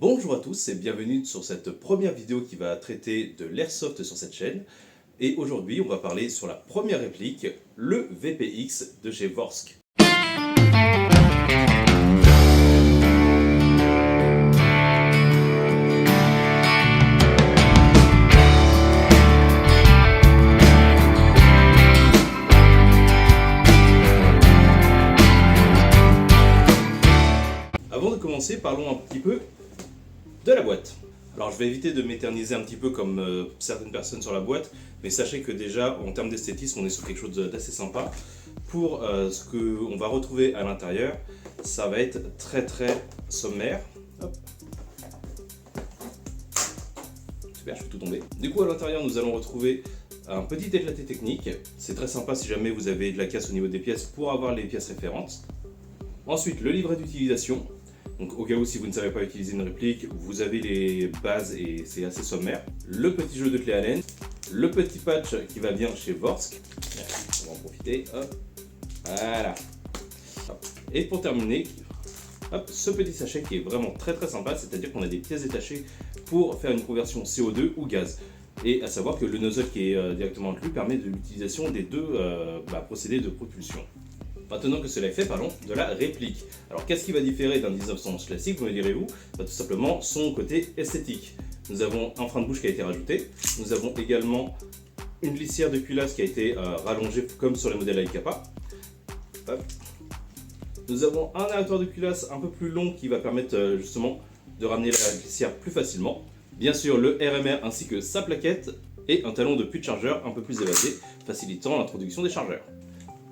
Bonjour à tous et bienvenue sur cette première vidéo qui va traiter de l'airsoft sur cette chaîne. Et aujourd'hui, on va parler sur la première réplique, le VPX de chez Vorsk. Avant de commencer, parlons un petit peu de la boîte. Alors je vais éviter de m'éterniser un petit peu comme certaines personnes sur la boîte, mais sachez que déjà en termes d'esthétisme on est sur quelque chose d'assez sympa. Pour ce qu'on va retrouver à l'intérieur, ça va être très sommaire. Hop. Super, je fais tout tomber. Du coup à l'intérieur nous allons retrouver un petit éclaté technique. C'est très sympa si jamais vous avez de la casse au niveau des pièces pour avoir les pièces référentes. Ensuite le livret d'utilisation. Donc au cas où si vous ne savez pas utiliser une réplique, vous avez les bases et c'est assez sommaire. Le petit jeu de clé Allen, le petit patch qui va bien chez Vorsk. On va en profiter, hop, voilà. Hop. Et pour terminer, hop, ce petit sachet qui est vraiment très sympa, c'est-à-dire qu'on a des pièces détachées pour faire une conversion CO2 ou gaz. Et à savoir que le nozzle qui est directement inclus permet de l'utilisation des deux procédés de propulsion. Maintenant que cela est fait, parlons de la réplique. Alors qu'est-ce qui va différer d'un 1911 classique, vous me direz-vous? Tout simplement son côté esthétique. Nous avons un frein de bouche qui a été rajouté, nous avons également une glissière de culasse qui a été rallongée comme sur les modèles avec Kappa. Nous avons un aératoire de culasse un peu plus long qui va permettre justement de ramener la glissière plus facilement. Bien sûr le RMR ainsi que sa plaquette et un talon de puits de chargeur un peu plus évasé, facilitant l'introduction des chargeurs.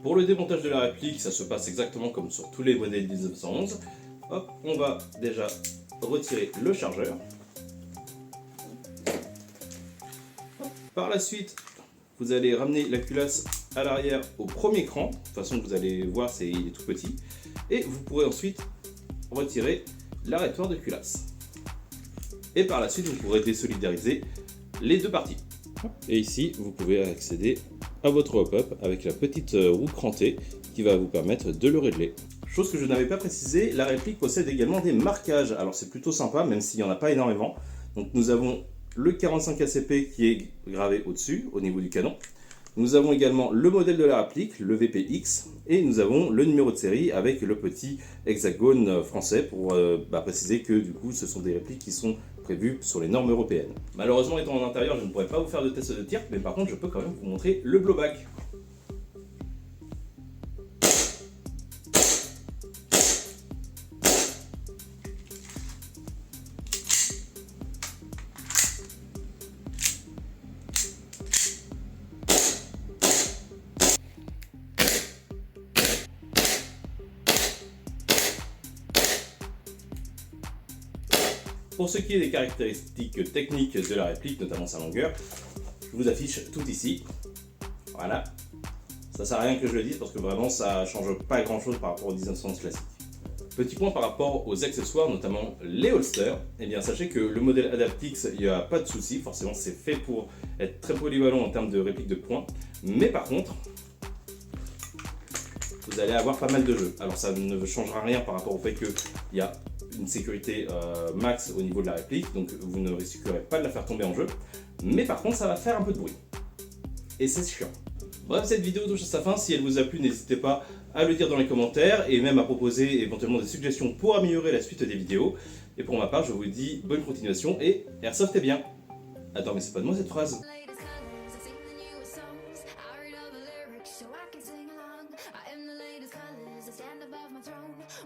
Pour le démontage de la réplique, ça se passe exactement comme sur tous les modèles 1911. Hop, on va déjà retirer le chargeur. Par la suite, vous allez ramener la culasse à l'arrière au premier cran. De toute façon, vous allez voir, il est tout petit. Et vous pourrez ensuite retirer l'arrêtoir de culasse. Et par la suite, vous pourrez désolidariser les deux parties. Et ici, vous pouvez accéder à votre hop-up avec la petite roue crantée qui va vous permettre de le régler. Chose que je n'avais pas précisé, la réplique possède également des marquages. Alors c'est plutôt sympa, même s'il n'y en a pas énormément. Donc nous avons le 45 ACP qui est gravé au-dessus, au niveau du canon. Nous avons également le modèle de la réplique, le VPX, et nous avons le numéro de série avec le petit hexagone français pour préciser que du coup ce sont des répliques qui sont prévues sur les normes européennes. Malheureusement étant en intérieur, je ne pourrais pas vous faire de test de tir, mais par contre je peux quand même vous montrer le blowback. Pour ce qui est des caractéristiques techniques de la réplique, notamment sa longueur, je vous affiche tout ici. Voilà. Ça sert à rien que je le dise parce que vraiment ça change pas grand chose par rapport aux 1911 classiques. Petit point par rapport aux accessoires, notamment les holsters. Eh bien sachez que le modèle Adaptix, il n'y a pas de souci, forcément c'est fait pour être très polyvalent en termes de réplique de points. Mais par contre, vous allez avoir pas mal de jeux. Alors ça ne changera rien par rapport au fait qu'il y a une sécurité max au niveau de la réplique, donc vous ne risquerez pas de la faire tomber en jeu, mais par contre ça va faire un peu de bruit. Et c'est chiant. Bref, cette vidéo touche à sa fin, si elle vous a plu, n'hésitez pas à le dire dans les commentaires, et même à proposer éventuellement des suggestions pour améliorer la suite des vidéos. Et pour ma part, je vous dis bonne continuation, et Airsoft est bien. Attends, mais c'est pas de moi cette phrase.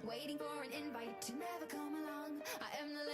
Waiting for an invite to never come along. I am the